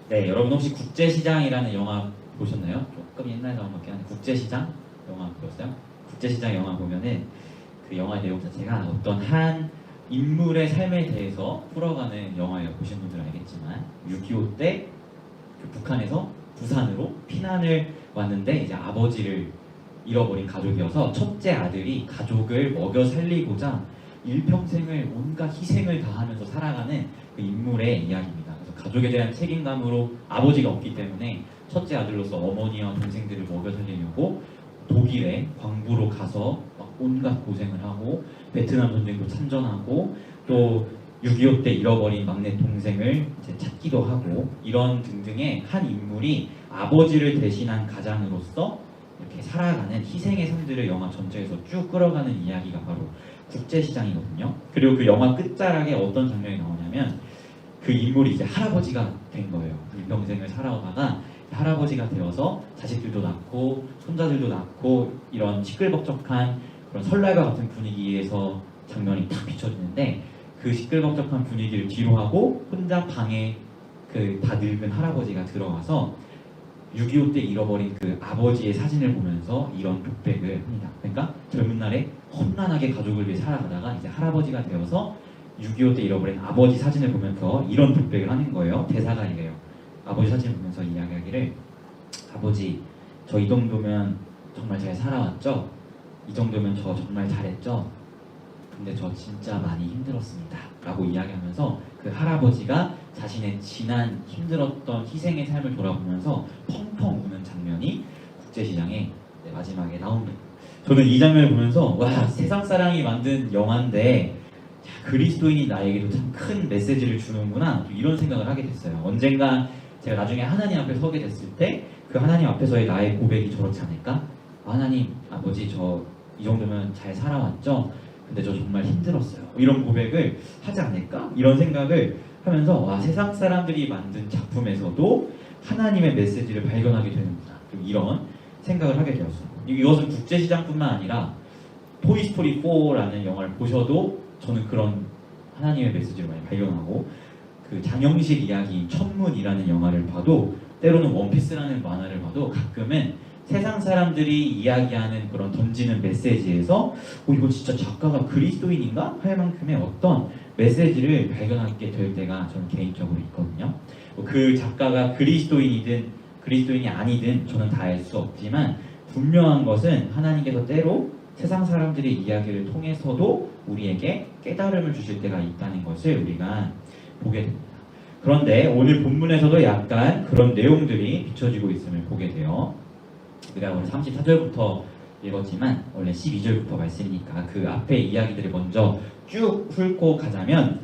네, 여러분 혹시 국제시장이라는 영화 보셨나요? 조금 옛날 영화밖에 안 돼. 국제시장 영화 보셨어요? 국제시장 영화 보면은 그 영화 내용 자체가 어떤 한 인물의 삶에 대해서 풀어가는 영화예요. 보신 분들은 알겠지만 6.25 때 그 북한에서 부산으로 피난을 왔는데 이제 아버지를 잃어버린 가족이어서 첫째 아들이 가족을 먹여 살리고자 일평생을 온갖 희생을 다하면서 살아가는 그 인물의 이야기입니다. 그래서 가족에 대한 책임감으로 아버지가 없기 때문에 첫째 아들로서 어머니와 동생들을 먹여 살리려고 독일에 광부로 가서 막 온갖 고생을 하고 베트남 전쟁도 참전하고 또 6.25 때 잃어버린 막내 동생을 이제 찾기도 하고 이런 등등의 한 인물이 아버지를 대신한 가장으로서 이렇게 살아가는 희생의 삶들을 영화 전체에서 쭉 끌어가는 이야기가 바로 국제시장이거든요. 그리고 그 영화 끝자락에 어떤 장면이 나오냐면 그 인물이 이제 할아버지가 된 거예요. 일평생을 살아오다가 할아버지가 되어서 자식들도 낳고 손자들도 낳고 이런 시끌벅적한 그런 설날과 같은 분위기에서 장면이 딱 비춰지는데 그 시끌벅적한 분위기를 뒤로하고 혼자 방에 그 다 늙은 할아버지가 들어가서 6.25 때 잃어버린 그 아버지의 사진을 보면서 이런 독백을 합니다. 그러니까 젊은 날에 험난하게 가족을 위해 살아가다가 이제 할아버지가 되어서 6.25 때 잃어버린 아버지 사진을 보면서 이런 독백을 하는 거예요. 대사가 이래요. 아버지 사진을 보면서 이야기하기를 아버지 저 이 정도면 정말 잘 살아왔죠? 이 정도면 저 정말 잘했죠? 근데 저 진짜 많이 힘들었습니다. 라고 이야기하면서 그 할아버지가 자신의 지난 힘들었던 희생의 삶을 돌아보면서 펑펑 우는 장면이 국제시장의 마지막에 나옵니다. 저는 이 장면을 보면서 와 세상사랑이 만든 영화인데 야, 그리스도인이 나에게도 참 큰 메시지를 주는구나 이런 생각을 하게 됐어요. 언젠가 제가 나중에 하나님 앞에 서게 됐을 때 그 하나님 앞에서의 나의 고백이 저렇지 않을까? 하나님 아버지 저 이 정도면 잘 살아왔죠? 근데 저 정말 힘들었어요. 이런 고백을 하지 않을까? 이런 생각을 하면서 와 세상 사람들이 만든 작품에서도 하나님의 메시지를 발견하게 되는구나. 좀 이런 생각을 하게 되었어요. 이것은 국제시장뿐만 아니라 토이스토리 4라는 영화를 보셔도 저는 그런 하나님의 메시지를 많이 발견하고 그 장영식 이야기 천문이라는 영화를 봐도 때로는 원피스라는 만화를 봐도 가끔은 세상 사람들이 이야기하는 그런 던지는 메시지에서 이거 진짜 작가가 그리스도인인가? 할 만큼의 어떤 메시지를 발견하게 될 때가 저는 개인적으로 있거든요. 그 작가가 그리스도인이든 그리스도인이 아니든 저는 다 알 수 없지만 분명한 것은 하나님께서 때로 세상 사람들의 이야기를 통해서도 우리에게 깨달음을 주실 때가 있다는 것을 우리가 보게 됩니다. 그런데 오늘 본문에서도 약간 그런 내용들이 비춰지고 있음을 보게 돼요. 우리가 오늘 34절부터 읽었지만 원래 12절부터 말씀이니까 그 앞에 이야기들을 먼저 쭉 훑고 가자면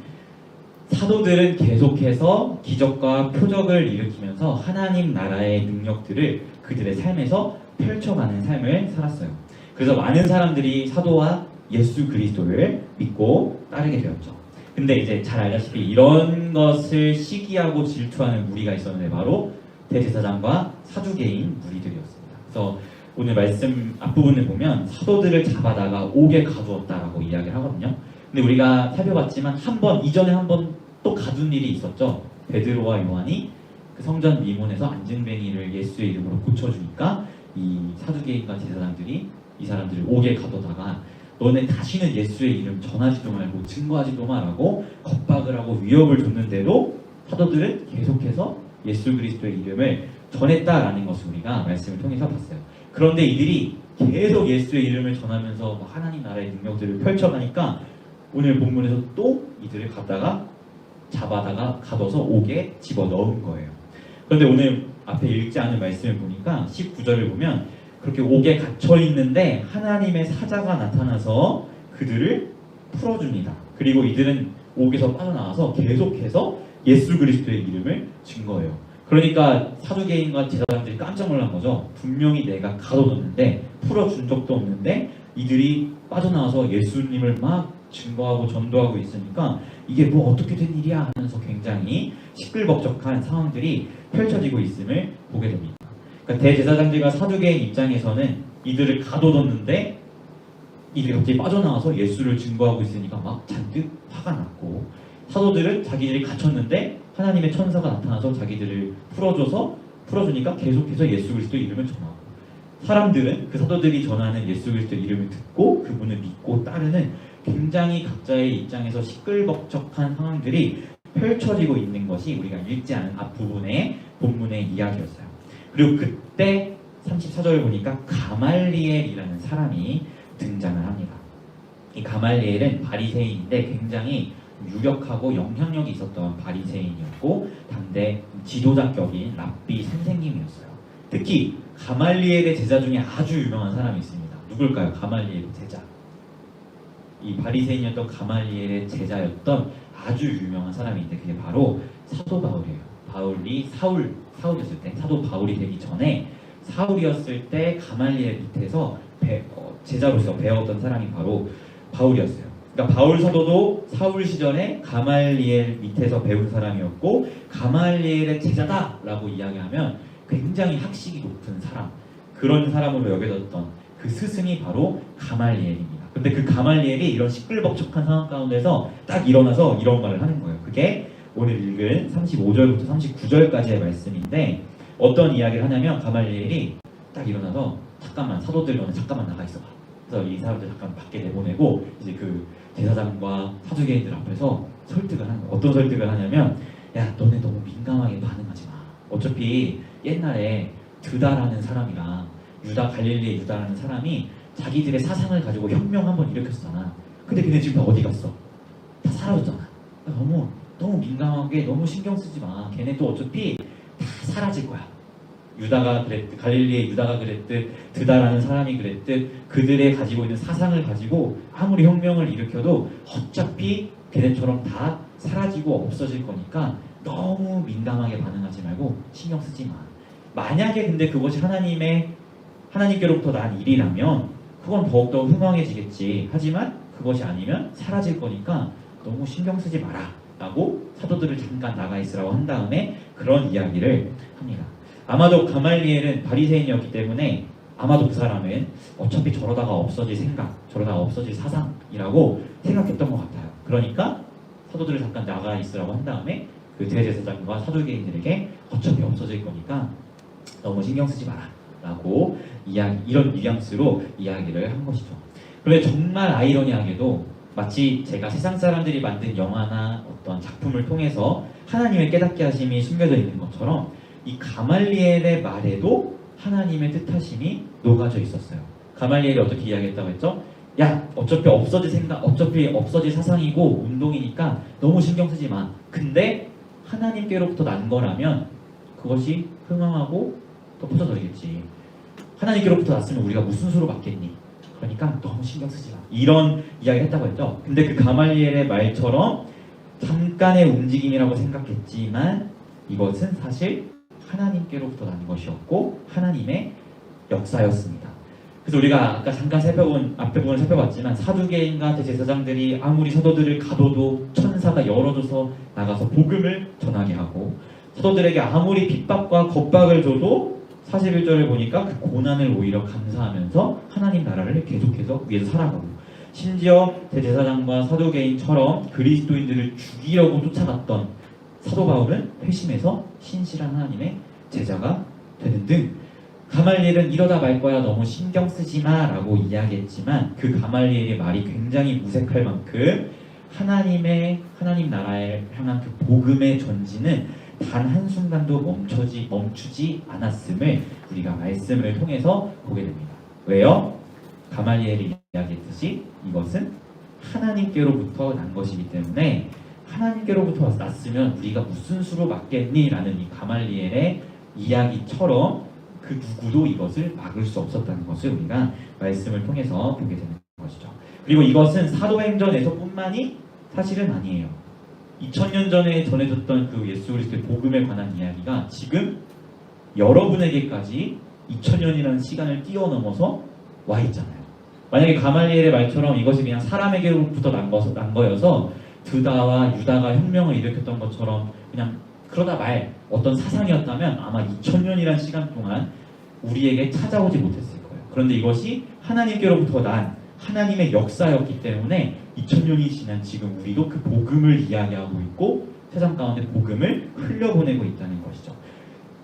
사도들은 계속해서 기적과 표적을 일으키면서 하나님 나라의 능력들을 그들의 삶에서 펼쳐가는 삶을 살았어요. 그래서 많은 사람들이 사도와 예수 그리스도를 믿고 따르게 되었죠. 근데 이제 잘 알다시피 이런 것을 시기하고 질투하는 무리가 있었는데 바로 대제사장과 사두개인 무리들이었습니다. 그래서 오늘 말씀 앞부분을 보면 사도들을 잡아다가 옥에 가두었다라고 이야기를 하거든요. 근데 우리가 살펴봤지만 이전에 한 번 또 가둔 일이 있었죠. 베드로와 요한이 그 성전 미문에서 안증뱅이를 예수의 이름으로 고쳐주니까 이 사두개인과 제사장들이 이 사람들을 옥에 가둬다가 너네 다시는 예수의 이름 전하지도 말고 증거하지도 말라고 겁박을 하고 위협을 줬는데도 사도들은 계속해서 예수 그리스도의 이름을 전했다라는 것을 우리가 말씀을 통해서 봤어요. 그런데 이들이 계속 예수의 이름을 전하면서 하나님 나라의 능력들을 펼쳐가니까 오늘 본문에서 또 이들을 잡아다가 가둬서 옥에 집어넣은 거예요. 그런데 오늘 앞에 읽지 않은 말씀을 보니까 19절을 보면 그렇게 옥에 갇혀 있는데 하나님의 사자가 나타나서 그들을 풀어줍니다. 그리고 이들은 옥에서 빠져나와서 계속해서 예수 그리스도의 이름을 증거해요. 그러니까 사두개인과 제사장들이 깜짝 놀란 거죠. 분명히 내가 가둬뒀는데 풀어준 적도 없는데 이들이 빠져나와서 예수님을 막 증거하고 전도하고 있으니까 이게 뭐 어떻게 된 일이야 하면서 굉장히 시끌벅적한 상황들이 펼쳐지고 있음을 보게 됩니다. 그러니까 대제사장들과 사두개인 입장에서는 이들을 가둬뒀는데 이들이 갑자기 빠져나와서 예수를 증거하고 있으니까 막 잔뜩 화가 났고 사도들은 자기들이 갇혔는데 하나님의 천사가 나타나서 자기들을 풀어주니까 계속해서 예수 그리스도 이름을 전하고, 사람들은 그 사도들이 전하는 예수 그리스도 이름을 듣고 그분을 믿고 따르는 굉장히 각자의 입장에서 시끌벅적한 상황들이 펼쳐지고 있는 것이 우리가 읽지 않은 앞부분의 본문의 이야기였어요. 그리고 그때 34절을 보니까 가말리엘이라는 사람이 등장을 합니다. 이 가말리엘은 바리새인인데 굉장히 유력하고 영향력이 있었던 바리새인이었고 당대 지도자격인 랍비 선생님이었어요. 특히 가말리엘의 제자 중에 아주 유명한 사람이 있습니다. 누굴까요? 가말리엘의 제자. 이 바리새인이었던 가말리엘의 제자였던 아주 유명한 사람이 있는데 그게 바로 사도 바울이에요. 바울이 사울이었을 때, 사도 바울이 되기 전에 사울이었을 때 가말리엘 밑에서 제자로서 배웠던 사람이 바로 바울이었어요. 그러니까 바울 사도도 사울 시절에 가말리엘 밑에서 배운 사람이었고 가말리엘의 제자다라고 이야기하면 굉장히 학식이 높은 사람, 그런 사람으로 여겨졌던 그 스승이 바로 가말리엘입니다. 근데 그 가말리엘이 이런 시끌벅적한 상황 가운데서 딱 일어나서 이런 말을 하는 거예요. 그게 오늘 읽은 35절부터 39절까지의 말씀인데 어떤 이야기를 하냐면 가말리엘이 딱 일어나서 잠깐만 사도들 너네 잠깐만 나가 있어봐. 그래서 이 사람들 잠깐 밖에 내보내고 이제 그 제사장과 사두개인들 앞에서 설득을 하는 거예요. 어떤 설득을 하냐면 야 너네 너무 민감하게 반응하지 마. 어차피 옛날에 드다라는 사람이랑 갈릴리의 유다라는 사람이 자기들의 사상을 가지고 혁명 한번 일으켰잖아. 근데 걔네 지금 다 어디 갔어? 다 사라졌잖아. 너무 민감하게 너무 신경 쓰지 마. 걔네도 어차피 다 사라질 거야. 유다가 그랬듯, 갈릴리의 유다가 그랬듯, 드다라는 사람이 그랬듯, 그들의 가지고 있는 사상을 가지고 아무리 혁명을 일으켜도 어차피 걔네처럼 다 사라지고 없어질 거니까 너무 민감하게 반응하지 말고 신경 쓰지 마. 만약에 근데 그것이 하나님께로부터 난 일이라면 그건 더욱더 흥황해지겠지. 하지만 그것이 아니면 사라질 거니까 너무 신경 쓰지 마라 라고 사도들을 잠깐 나가 있으라고 한 다음에 그런 이야기를 합니다. 아마도 가말리엘은 바리새인이었기 때문에 아마도 그 사람은 어차피 저러다가 없어질 생각, 저러다가 없어질 사상이라고 생각했던 것 같아요. 그러니까 사도들을 잠깐 나가 있으라고 한 다음에 그 대제사장과 사두개인들에게 어차피 없어질 거니까 너무 신경 쓰지 마라 라고 이런 뉘앙스로 이야기를 한 것이죠. 그런데 정말 아이러니하게도 마치 제가 세상 사람들이 만든 영화나 어떤 작품을 통해서 하나님의 깨닫게 하심이 숨겨져 있는 것처럼 이 가말리엘의 말에도 하나님의 뜻하심이 녹아져 있었어요. 가말리엘이 어떻게 이야기했다고 했죠? 야 어차피 없어질 생각, 어차피 없어질 사상이고 운동이니까 너무 신경 쓰지 마. 근데 하나님께로부터 난 거라면 그것이 흥황하고 또 퍼져버리겠지. 하나님께로부터 났으면 우리가 무슨 수로 받겠니? 그러니까 너무 신경 쓰지 마. 이런 이야기를 했다고 했죠. 근데 그 가말리엘의 말처럼 잠깐의 움직임이라고 생각했지만 이것은 사실 하나님께로부터 난 것이었고 하나님의 역사였습니다. 그래서 우리가 아까 잠깐 앞에 부분을 살펴봤지만 사두개인과 대제사장들이 아무리 사도들을 가둬도 천사가 열어줘서 나가서 복음을 전하게 하고 사도들에게 아무리 핍박과 겁박을 줘도 41절을 보니까 그 고난을 오히려 감사하면서 하나님 나라를 계속해서 위에서 살아가고 심지어 대제사장과 사두개인처럼 그리스도인들을 죽이려고 쫓아갔던 사도 바울은 회심해서 신실한 하나님의 제자가 되는 등 가말리엘은 이러다 말 거야 너무 신경 쓰지 마 라고 이야기했지만 그 가말리엘의 말이 굉장히 무색할 만큼 하나님 나라에 향한 그 복음의 전진은 단 한순간도 멈추지 않았음을 우리가 말씀을 통해서 보게 됩니다. 왜요? 가말리엘이 이야기했듯이 이것은 하나님께로부터 난 것이기 때문에 하나님께로부터 났으면 우리가 무슨 수로 막겠니? 라는 이 가말리엘의 이야기처럼 그 누구도 이것을 막을 수 없었다는 것을 우리가 말씀을 통해서 보게 되는 것이죠. 그리고 이것은 사도행전에서 뿐만이 사실은 아니에요. 2000년 전에 전해졌던 그 예수 그리스도의 복음에 관한 이야기가 지금 여러분에게까지 2000년이라는 시간을 뛰어넘어서 와 있잖아요. 만약에 가말리엘의 말처럼 이것이 그냥 사람에게로부터 난 거여서 드다와 유다가 혁명을 일으켰던 것처럼 그냥 그러다 말 어떤 사상이었다면 아마 2000년이라는 시간 동안 우리에게 찾아오지 못했을 거예요. 그런데 이것이 하나님께로부터 난 하나님의 역사였기 때문에 2000년이 지난 지금 우리도 그 복음을 이야기하고 있고 세상 가운데 복음을 흘려보내고 있다는 것이죠.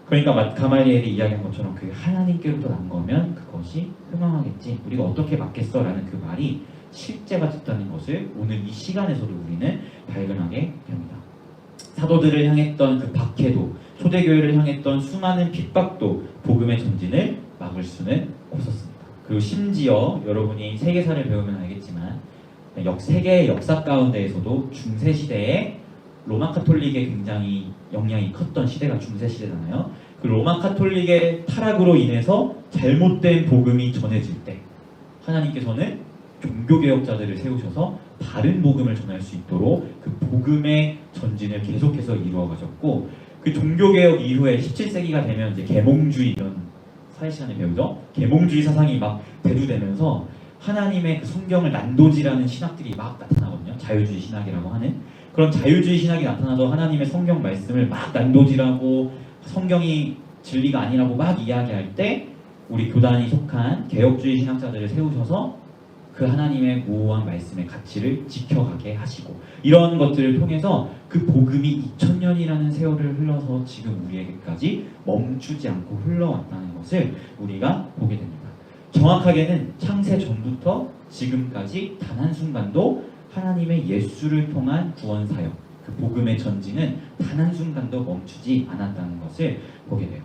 그러니까 가말리엘이 이야기한 것처럼 그 하나님께로부터 난 거면 그것이 흥황하겠지. 우리가 어떻게 막겠어? 라는 그 말이 실제가 됐다는 것을 오늘 이 시간에서도 우리는 발견하게 됩니다. 사도들을 향했던 그 박해도, 초대교회를 향했던 수많은 핍박도 복음의 전진을 막을 수는 없었습니다. 그리고 심지어 여러분이 세계사를 배우면 알겠지만 세계의 역사 가운데에서도 중세시대에 로마 카톨릭의 굉장히 영향이 컸던 시대가 중세시대잖아요. 그 로마 카톨릭의 타락으로 인해서 잘못된 복음이 전해질 때 하나님께서는 종교개혁자들을 세우셔서 바른 복음을 전할 수 있도록 그 복음의 전진을 계속해서 이루어 가셨고, 그 종교개혁 이후에 17세기가 되면 이제 계몽주의, 이런 사회 시간에 배우죠. 계몽주의 사상이 막 대두되면서 하나님의 그 성경을 난도질하는 신학들이 막 나타나거든요. 자유주의 신학이라고 하는 그런 자유주의 신학이 나타나서 하나님의 성경 말씀을 막 난도질하고 성경이 진리가 아니라고 막 이야기할 때 우리 교단이 속한 개혁주의 신학자들을 세우셔서 그 하나님의 모호한 말씀의 가치를 지켜가게 하시고, 이런 것들을 통해서 그 복음이 2000년이라는 세월을 흘러서 지금 우리에게까지 멈추지 않고 흘러왔다는 것을 우리가 보게 됩니다. 정확하게는 창세 전부터 지금까지 단 한순간도 하나님의 예수를 통한 구원 사역, 그 복음의 전진은 단 한순간도 멈추지 않았다는 것을 보게 돼요.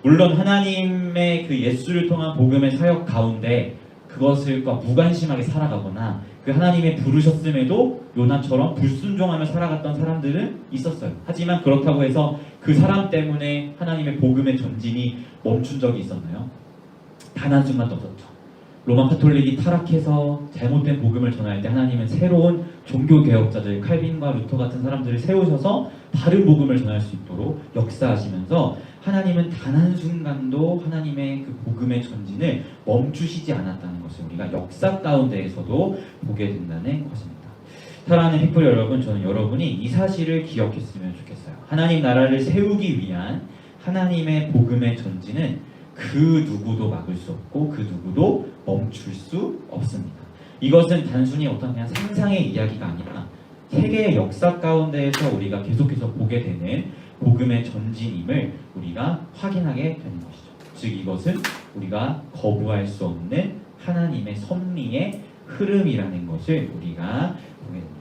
물론 하나님의 그 예수를 통한 복음의 사역 가운데 그것을과 무관심하게 살아가거나 그 하나님의 부르셨음에도 요나처럼 불순종하며 살아갔던 사람들은 있었어요. 하지만 그렇다고 해서 그 사람 때문에 하나님의 복음의 전진이 멈춘 적이 있었나요? 단 한순간도 없었죠. 로마 카톨릭이 타락해서 잘못된 복음을 전할 때 하나님은 새로운 종교개혁자들, 칼빈과 루터 같은 사람들을 세우셔서 바른 복음을 전할 수 있도록 역사하시면서 하나님은 단 한순간도 하나님의 그 복음의 전진을 멈추시지 않았다는 것을 우리가 역사 가운데에서도 보게 된다는 것입니다. 사랑하는 픽플 여러분, 저는 여러분이 이 사실을 기억했으면 좋겠어요. 하나님 나라를 세우기 위한 하나님의 복음의 전진은 그 누구도 막을 수 없고 그 누구도 멈출 수 없습니다. 이것은 단순히 어떤 그냥 상상의 이야기가 아니라 세계의 역사 가운데에서 우리가 계속해서 보게 되는 복음의 전진임을 우리가 확인하게 되는 것이죠. 즉 이것은 우리가 거부할 수 없는 하나님의 섭리의 흐름이라는 것을 우리가 보게 됩니다.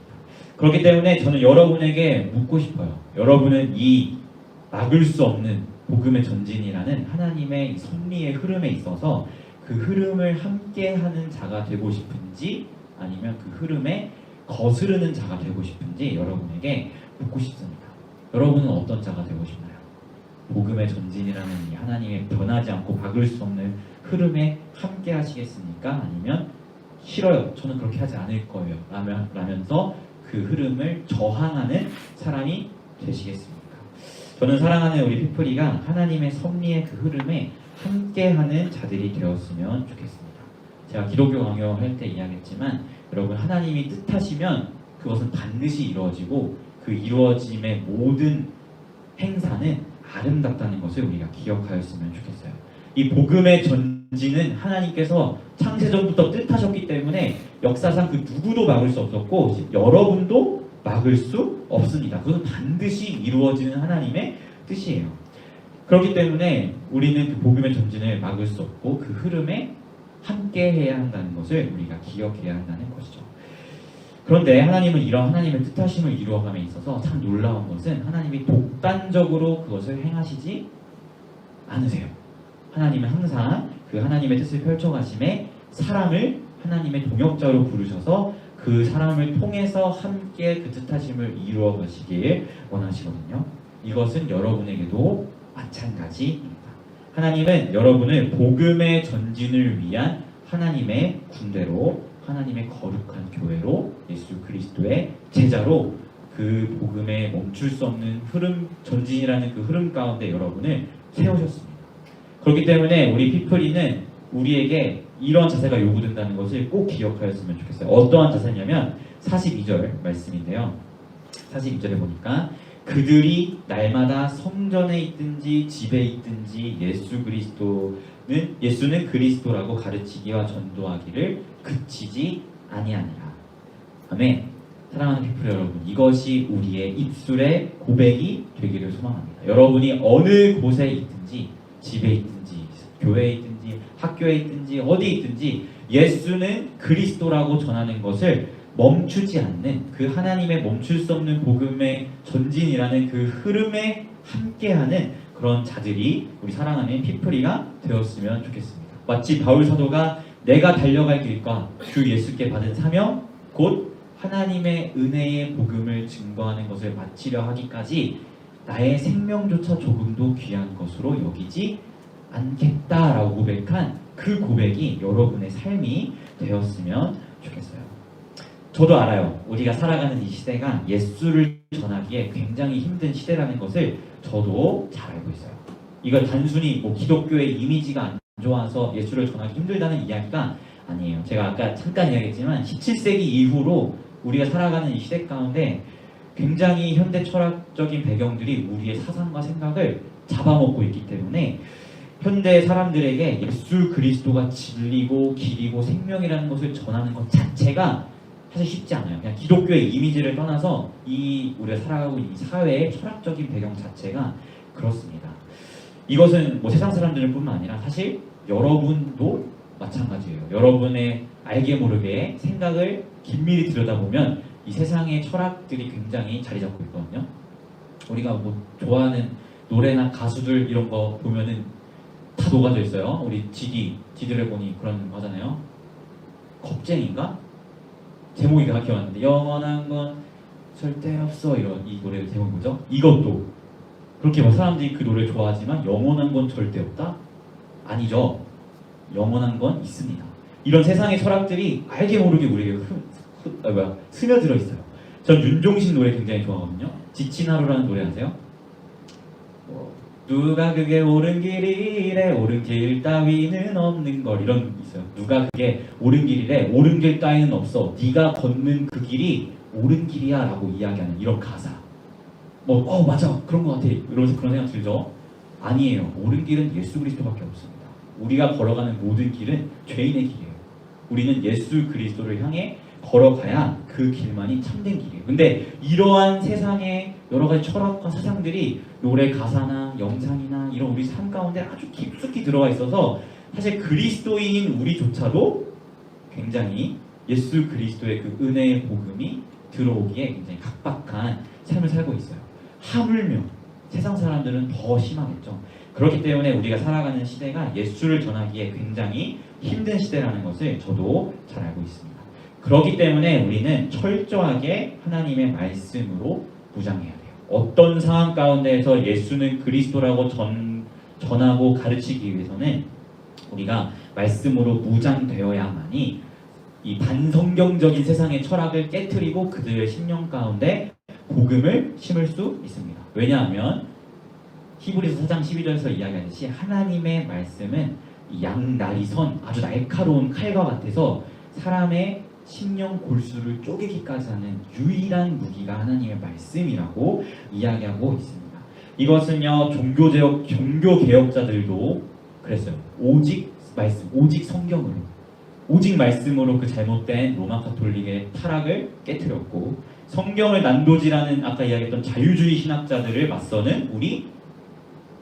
그렇기 때문에 저는 여러분에게 묻고 싶어요. 여러분은 이 막을 수 없는 복음의 전진이라는 하나님의 섭리의 흐름에 있어서 그 흐름을 함께하는 자가 되고 싶은지, 아니면 그 흐름에 거스르는 자가 되고 싶은지 여러분에게 묻고 싶습니다. 여러분은 어떤 자가 되고 싶나요? 복음의 전진이라는 이 하나님의 변하지 않고 막을 수 없는 흐름에 함께 하시겠습니까? 아니면 싫어요, 저는 그렇게 하지 않을 거예요 라면서 그 흐름을 저항하는 사람이 되시겠습니까? 저는 사랑하는 우리 피플이가 하나님의 섭리의 그 흐름에 함께하는 자들이 되었으면 좋겠습니다. 제가 기독교 강요할 때 이야기했지만 여러분, 하나님이 뜻하시면 그것은 반드시 이루어지고 그 이루어짐의 모든 행사는 아름답다는 것을 우리가 기억하였으면 좋겠어요. 이 복음의 전진은 하나님께서 창세전부터 뜻하셨기 때문에 역사상 그 누구도 막을 수 없었고 여러분도 막을 수 없습니다. 그것은 반드시 이루어지는 하나님의 뜻이에요. 그렇기 때문에 우리는 그 복음의 전진을 막을 수 없고 그 흐름에 함께해야 한다는 것을 우리가 기억해야 한다는 것이죠. 그런데 하나님은 이런 하나님의 뜻하심을 이루어감에 있어서 참 놀라운 것은 하나님이 독단적으로 그것을 행하시지 않으세요. 하나님은 항상 그 하나님의 뜻을 펼쳐가심에 사람을 하나님의 동역자로 부르셔서 그 사람을 통해서 함께 그 뜻하심을 이루어 가시길 원하시거든요. 이것은 여러분에게도 마찬가지입니다. 하나님은 여러분을 복음의 전진을 위한 하나님의 군대로, 하나님의 거룩한 교회로, 예수 그리스도의 제자로 그 복음에 멈출 수 없는 흐름, 전진이라는 그 흐름 가운데 여러분을 세우셨습니다. 그렇기 때문에 우리 피플이는 우리에게 이런 자세가 요구된다는 것을 꼭 기억하였으면 좋겠어요. 어떠한 자세냐면 42절 말씀인데요. 42절에 보니까 그들이 날마다 성전에 있든지 집에 있든지 예수는 그리스도라고 가르치기와 전도하기를 그치지 아니하니라. 아멘. 사랑하는 피플 여러분, 이것이 우리의 입술의 고백이 되기를 소망합니다. 여러분이 어느 곳에 있든지, 집에 있든지, 교회에 있든지, 학교에 있든지, 어디 있든지 예수는 그리스도라고 전하는 것을 멈추지 않는, 그 하나님의 멈출 수 없는 복음의 전진이라는 그 흐름에 함께하는 그런 자들이 우리 사랑하는 피플이가 되었으면 좋겠습니다. 마치 바울 사도가 내가 달려갈 길과 주 예수께 받은 사명, 곧 하나님의 은혜의 복음을 증거하는 것을 마치려 하기까지 나의 생명조차 조금도 귀한 것으로 여기지 않겠다라고 고백한 그 고백이 여러분의 삶이 되었으면 좋겠어요. 저도 알아요. 우리가 살아가는 이 시대가 예수를 전하기에 굉장히 힘든 시대라는 것을 저도 잘 알고 있어요. 이걸 단순히 기독교의 이미지가 안 좋아서 예수를 전하기 힘들다는 이야기가 아니에요. 제가 아까 잠깐 이야기했지만 17세기 이후로 우리가 살아가는 이 시대 가운데 굉장히 현대 철학적인 배경들이 우리의 사상과 생각을 잡아먹고 있기 때문에 현대 사람들에게 예수 그리스도가 진리고 길이고 생명이라는 것을 전하는 것 자체가 사실 쉽지 않아요. 그냥 기독교의 이미지를 떠나서 우리가 살아가고 있는 이 사회의 철학적인 배경 자체가 그렇습니다. 이것은 세상 사람들 뿐만 아니라 사실 여러분도 마찬가지예요. 여러분의 알게 모르게 생각을 긴밀히 들여다보면 이 세상의 철학들이 굉장히 자리 잡고 있거든요. 우리가 좋아하는 노래나 가수들 이런 거 보면은 다 녹아져 있어요. 우리 지디를 보니 그런 거 하잖아요. 겁쟁인가? 제목이 기억이 안 나는데 영원한 건 절대 없어, 이런 이 노래 제목이 뭐죠? 이것도 그렇게 사람들이 그 노래를 좋아하지만 영원한 건 절대 없다? 아니죠. 영원한 건 있습니다. 이런 세상의 철학들이 알게 모르게 우리에게 스며들어 있어요. 전 윤종신 노래 굉장히 좋아하거든요. 지친 하루라는 노래 아세요? 누가 그게 옳은 길이래, 옳은 길 따위는 없는 걸, 이런 있어요. 누가 그게 옳은 길이래, 옳은 길 따위는 없어, 네가 걷는 그 길이 옳은 길이야 라고 이야기하는 이런 가사. 맞아, 그런 것 같아, 이러면서 그런 생각 들죠? 아니에요. 옳은 길은 예수 그리스도밖에 없습니다. 우리가 걸어가는 모든 길은 죄인의 길이에요. 우리는 예수 그리스도를 향해 걸어가야 그 길만이 참된 길이에요. 근데 이러한 세상의 여러 가지 철학과 사상들이 노래 가사나 영상이나 이런 우리 삶 가운데 아주 깊숙이 들어가 있어서 사실 그리스도인인 우리조차도 굉장히 예수 그리스도의 그 은혜의 복음이 들어오기에 굉장히 각박한 삶을 살고 있어요. 하물며 세상 사람들은 더 심하겠죠. 그렇기 때문에 우리가 살아가는 시대가 예수를 전하기에 굉장히 힘든 시대라는 것을 저도 잘 알고 있습니다. 그렇기 때문에 우리는 철저하게 하나님의 말씀으로 무장해야 돼요. 어떤 상황 가운데에서 예수는 그리스도라고 전하고 가르치기 위해서는 우리가 말씀으로 무장되어야만이 이 반성경적인 세상의 철학을 깨트리고 그들의 심령 가운데 복음을 심을 수 있습니다. 왜냐하면 히브리서 4장 12절에서 이야기하듯이 하나님의 말씀은 양날이 선 아주 날카로운 칼과 같아서 사람의 심령 골수를 쪼개기까지 하는 유일한 무기가 하나님의 말씀이라고 이야기하고 있습니다. 이것은요, 종교개혁자들도 그랬어요. 오직 말씀, 오직 성경으로, 오직 말씀으로 그 잘못된 로마 가톨릭의 타락을 깨트렸고, 성경을 난도질하는 아까 이야기했던 자유주의 신학자들을 맞서는 우리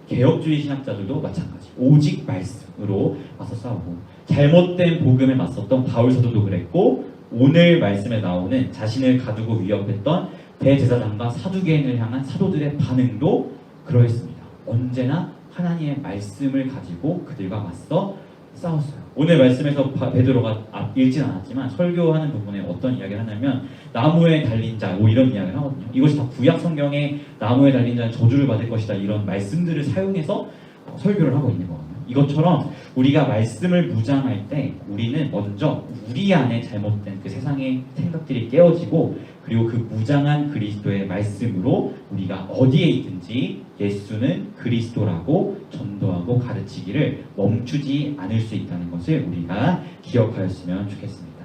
개혁주의 신학자들도 마찬가지. 오직 말씀으로 맞서 싸우고, 잘못된 복음에 맞섰던 바울 사도도 그랬고, 오늘 말씀에 나오는 자신을 가두고 위협했던 대제사장과 사두개인을 향한 사도들의 반응도 그러했습니다. 언제나 하나님의 말씀을 가지고 그들과 맞서 싸웠어요. 오늘 말씀에서 베드로가 읽진 않았지만 설교하는 부분에 어떤 이야기를 하냐면 나무에 달린 자, 이런 이야기를 하거든요. 이것이 다 구약 성경에 나무에 달린 자는 저주를 받을 것이다, 이런 말씀들을 사용해서 설교를 하고 있는 거거든요. 이것처럼 우리가 말씀을 무장할 때 우리는 먼저 우리 안에 잘못된 그 세상의 생각들이 깨어지고, 그리고 그 무장한 그리스도의 말씀으로 우리가 어디에 있든지 예수는 그리스도라고 전도하고 가르치기를 멈추지 않을 수 있다는 것을 우리가 기억하였으면 좋겠습니다.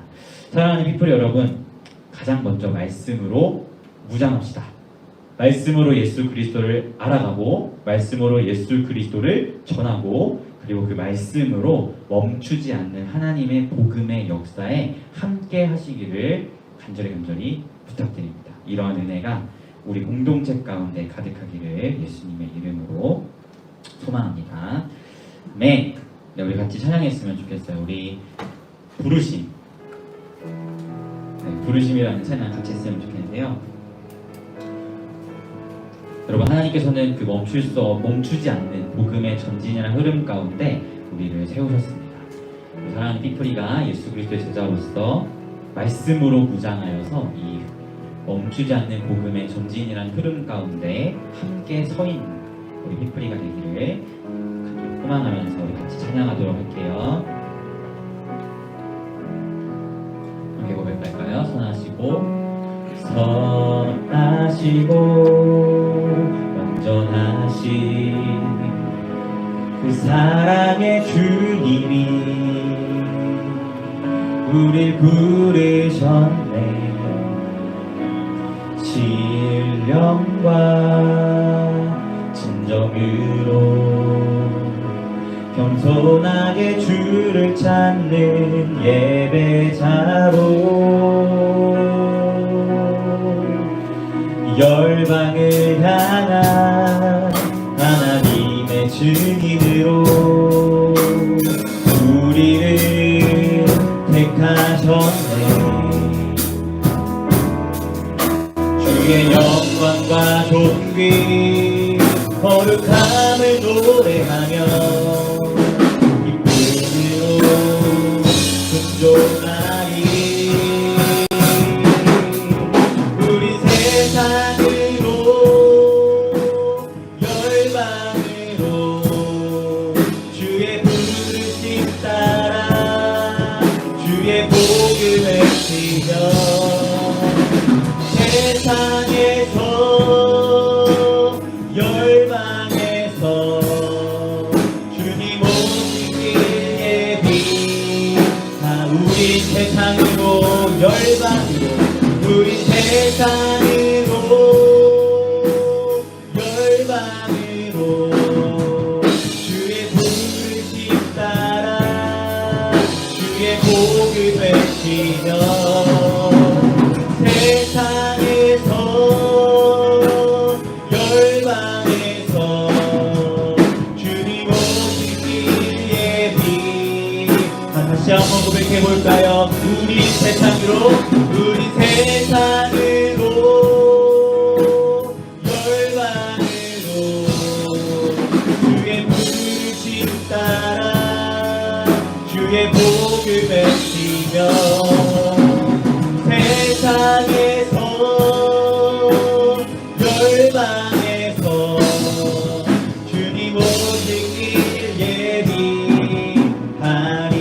사랑하는 피플 여러분, 가장 먼저 말씀으로 무장합시다. 말씀으로 예수 그리스도를 알아가고, 말씀으로 예수 그리스도를 전하고, 그리고 그 말씀으로 멈추지 않는 하나님의 복음의 역사에 함께 하시기를 간절히 부탁드립니다. 이러한 은혜가 우리 공동체 가운데 가득하기를 예수님의 이름으로 소망합니다. 아멘. 네, 우리 같이 찬양했으면 좋겠어요. 우리 부르심, 부르심이라는 찬양 같이 했으면 좋겠는데요. 여러분, 하나님께서는 그 멈추지 않는 복음의 전진이라는 흐름 가운데 우리를 세우셨습니다. 사랑하는 삐프리가 예수 그리스도의 제자로서 말씀으로 무장하여서 이 멈추지 않는 복음의 전진이라는 흐름 가운데 함께 서 있는 우리 삐프리가 되기를 소망하면서 우리 같이 찬양하도록 할게요. 함께 고백할까요? 선하시고 완전하신 그 사랑의 주님이 우릴 부르셨네. 신령과 진정으로 겸손하게 주를 찾는 예배자로 열방을 향한 하나님의 증인으로 우리를 택하셨네. 주의 영광과 존귀 거룩함을 노래하며 기쁨으로 순종하리. 우리 세상으로 열방으로 주의 부르심 따라 주의 복을 외치며 세상에서 열방에서 주님 오신 길 예비 다 우리 세상으로 열방으로 우리 세상으로 열방으로 주의 부르심 따라 주의 복을 외치며 세상에서 열방에서 주님 오신 길 예비 다시 한번 고백해볼까요? 우리 세상으로 열방으로 주의 부르심 따라 주의 복을 외치며 세상에서 열방에서 주님 오신 길 예비하리.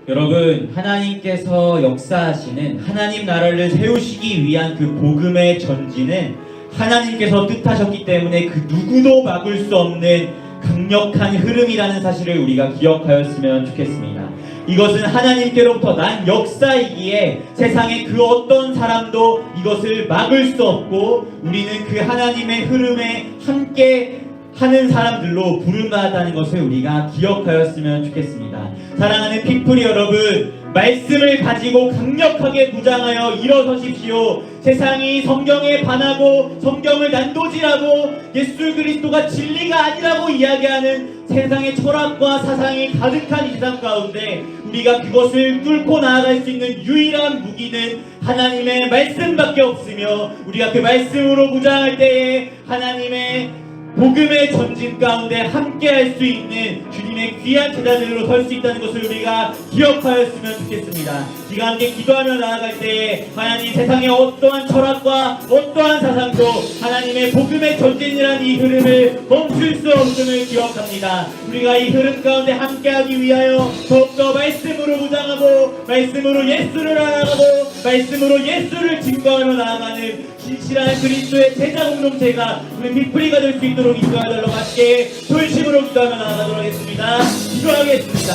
여러분, 하나님께서 역사하시는 하나님 나라를 세우시기 위한 그 복음의 전진은 하나님께서 뜻하셨기 때문에 그 누구도 막을 수 없는 강력한 흐름이라는 사실을 우리가 기억하였으면 좋겠습니다. 이것은 하나님께로부터 난 역사이기에 세상의 그 어떤 사람도 이것을 막을 수 없고 우리는 그 하나님의 흐름에 함께 하는 사람들로 부름받았다는 것을 우리가 기억하였으면 좋겠습니다. 사랑하는 피플이 여러분, 말씀을 가지고 강력하게 무장하여 일어서십시오. 세상이 성경에 반하고 성경을 난도질하고 예수 그리스도가 진리가 아니라고 이야기하는 세상의 철학과 사상이 가득한 이 세상 가운데 우리가 그것을 뚫고 나아갈 수 있는 유일한 무기는 하나님의 말씀밖에 없으며 우리가 그 말씀으로 무장할 때에 하나님의 복음의 전진 가운데 함께 할 수 있는 주님의 귀한 제자들로 설 수 있다는 것을 우리가 기억하였으면 좋겠습니다. 우리가 함께 기도하며 나아갈 때에 하나님 세상의 어떠한 철학과 어떠한 사상도 하나님의 복음의 전진이라는 이 흐름을 멈출 수 없음을 기억합니다. 우리가 이 흐름 가운데 함께하기 위하여 더욱더 말씀으로 무장하고 말씀으로 예수를 알아가고 말씀으로 예수를 증거하며 나아가는 진실한 그리스도의 제자 공동체가 우리 빅프리가 될 수 있도록 인도하달라고 함께 돌심으로 기도하며 나아가도록 하겠습니다. 기도하겠습니다.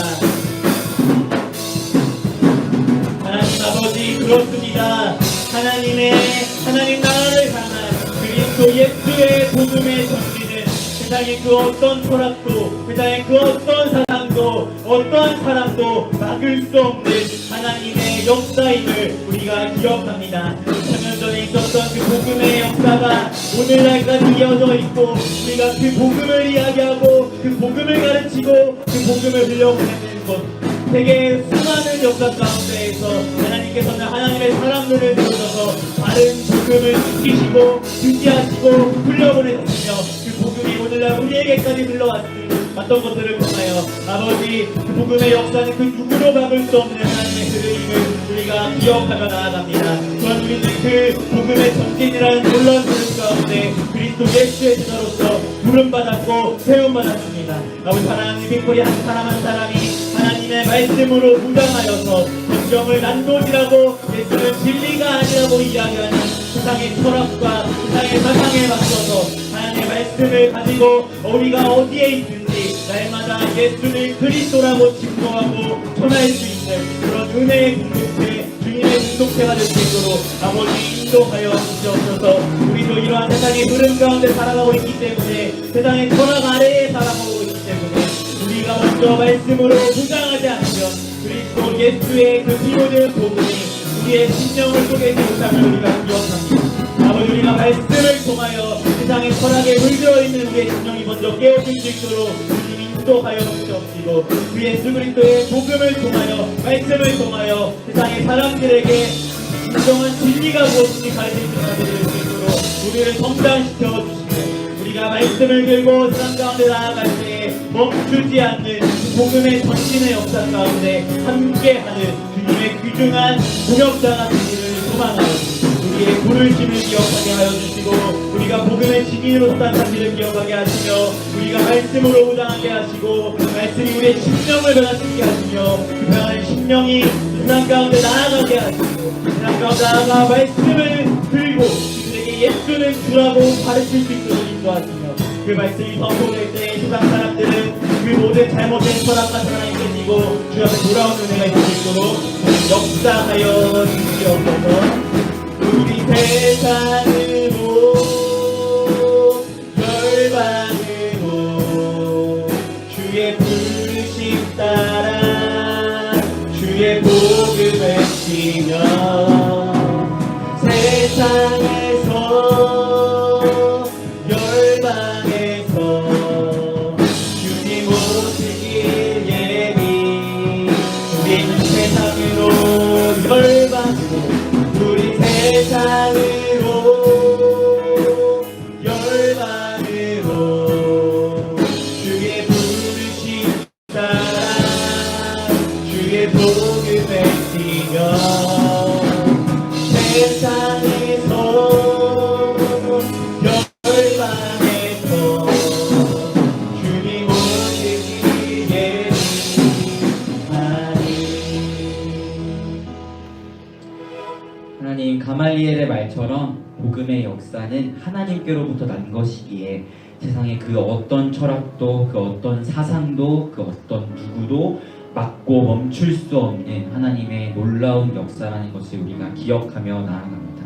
하나님 아버지, 그렇습니다. 하나님 나라를 향한 그리스도 예수의 복음의 전진은 세상의 그 어떤 철학도 세상의 그 어떤 사상도 세력도 어떠한 사람도 막을 수 없는 하나님의 역사임을 우리가 기억합니다. 2000년 전에 있었던 그 복음의 역사가 오늘날까지 이어져 있고, 우리가 그 복음을 이야기하고 그 복음을 가르치고 그 복음을 흘려보내는 것, 세계의 수많은 역사 가운데에서 하나님께서는 하나님의 사람들을 세우셔서 바른 복음을 지키시고 유지하시고 흘려보내시며, 그 복음이 오늘날 우리에게까지 흘러왔습니다. 어떤 것들을 통하여 아버지 그 복음의 역사는 그 누구도 막을 수 없는 하나님의 흐름을 우리가 기억하며 나아갑니다. 또한 우리는 그 복음의 전진이라는 놀라운 부름 가운데 그리스도 예수의 제자로서 부름받았고 세움받았습니다. 아버지 하나님 빅토리 한 사람 한 사람이 하나님의 말씀으로 무장하여서 성경을 난도지라고 예수는 진리가 아니라고 이야기하는 세상의 철학과 세상의 사상에 맞서서 하나님의 말씀을 가지고 우리가 어디에 있든지 날마다 예수는 그리스도라고 증거하고 전할 수 있는 그런 은혜의 공동체, 주님의 공동체가 될 수 있도록 아버지 인도하여 주시옵소서. 우리도 이러한 세상의 흐름 가운데 살아가고 있기 때문에, 세상의 철학 아래에 살아가고 있기 때문에 우리가 먼저 말씀으로 무장하지 않으면 그리스도 예수의 그 피로된 복음이 우리의 심령을 쪼개지 못함을 우리가 기억합니다. 아버지 우리가 말씀을 통하여 세상의 철학에 물들어 있는 우리의 심령이 먼저 깨어질 수 있도록 주님 인도하여 주시옵시고, 그 예수 그리스도의 복음을 통하여 말씀을 통하여 세상의 사람들에게 진정한 진리가 무엇인지 가르칠 수 있도록 우리를 성장시켜 주시고, 우리가 말씀을 들고 세상 가운데 나아갈 때 멈추지 않는 복음의 전진의 역사 가운데 함께하는 주님의 귀중한 동역자가 되기를 소망하옵니다. 우리의 부르심을 기억하게 하여 주시고, 우리가 복음의 증인으로 산 사실을 기억하게 하시며, 우리가 말씀으로 무장하게 하시고, 말씀이 우리의 심령을 변화시키게 하시며, 그 변화된 심령이 세상 가운데 나아가게 하시고, 세상 가운데 나아가 말씀을 들고 그들에게 예수는 주라고 가르칠 수 있도록 인도하시며, 그 말씀이 선포될 때 세상 사람들은 그 모든 잘못된 철학과 사랑이 깨지고 주 앞에 돌아온 은혜가 있을 수 있도록 역사하여 주시옵소서. 우리 세상으로 열방으로 주의 부르심 따라 주의 복음 외치며 세상에서 열방에서 주님 오시길 예비, 우리는 세상으로 열방으로 세상으로 열방으로 주의 부르심 따라 주의 복음 외치며 세상에서 열방에서 주님 오시길 예비하니. 하나님, 가말리엘의 말처럼 복음의 역사는 하나님께로부터 난 것이기에 세상의 그 어떤 철학도 그 어떤 사상도 그 어떤 누구도 막고 멈출 수 없는 하나님의 놀라운 역사라는 것을 우리가 기억하며 나아갑니다.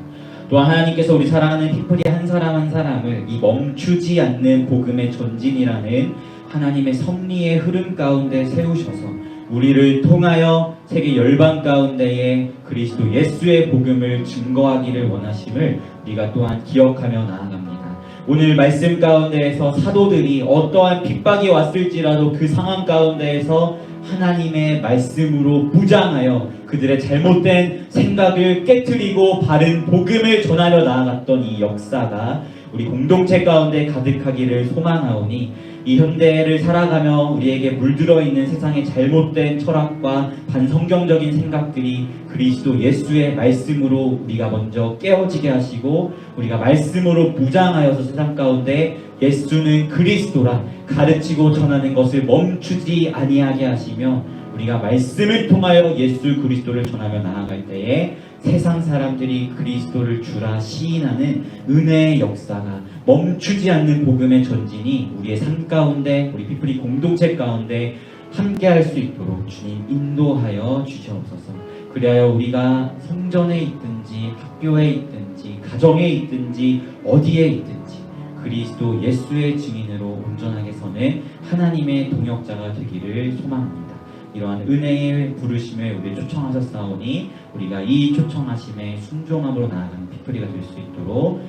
또한 하나님께서 우리 사랑하는 피플이 한 사람 한 사람을 이 멈추지 않는 복음의 전진이라는 하나님의 섭리의 흐름 가운데 세우셔서 우리를 통하여 세계 열방 가운데에 그리스도 예수의 복음을 증거하기를 원하심을 우리가 또한 기억하며 나아갑니다. 오늘 말씀 가운데에서 사도들이 어떠한 핍박이 왔을지라도 그 상황 가운데에서 하나님의 말씀으로 무장하여 그들의 잘못된 생각을 깨트리고 바른 복음을 전하려 나아갔던 이 역사가 우리 공동체 가운데 가득하기를 소망하오니, 이 현대를 살아가며 우리에게 물들어 있는 세상의 잘못된 철학과 반성경적인 생각들이 그리스도 예수의 말씀으로 우리가 먼저 깨어지게 하시고, 우리가 말씀으로 무장하여서 세상 가운데 예수는 그리스도라 가르치고 전하는 것을 멈추지 아니하게 하시며, 우리가 말씀을 통하여 예수 그리스도를 전하며 나아갈 때에 세상 사람들이 그리스도를 주라 시인하는 은혜의 역사가 멈추지 않는 복음의 전진이 우리의 삶 가운데, 우리 피플이 공동체 가운데 함께할 수 있도록 주님 인도하여 주시옵소서. 그리하여 우리가 성전에 있든지 학교에 있든지 가정에 있든지 어디에 있든지 그리스도 예수의 증인으로 온전하게 서는 하나님의 동역자가 되기를 소망합니다. 이러한 은혜의 부르심에 우리를 초청하셨사오니 우리가 이 초청하심에 순종함으로 나아가는 피플리가 될 수 있도록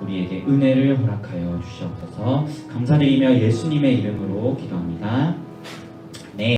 우리에게 은혜를 허락하여 주시옵소서. 감사드리며 예수님의 이름으로 기도합니다.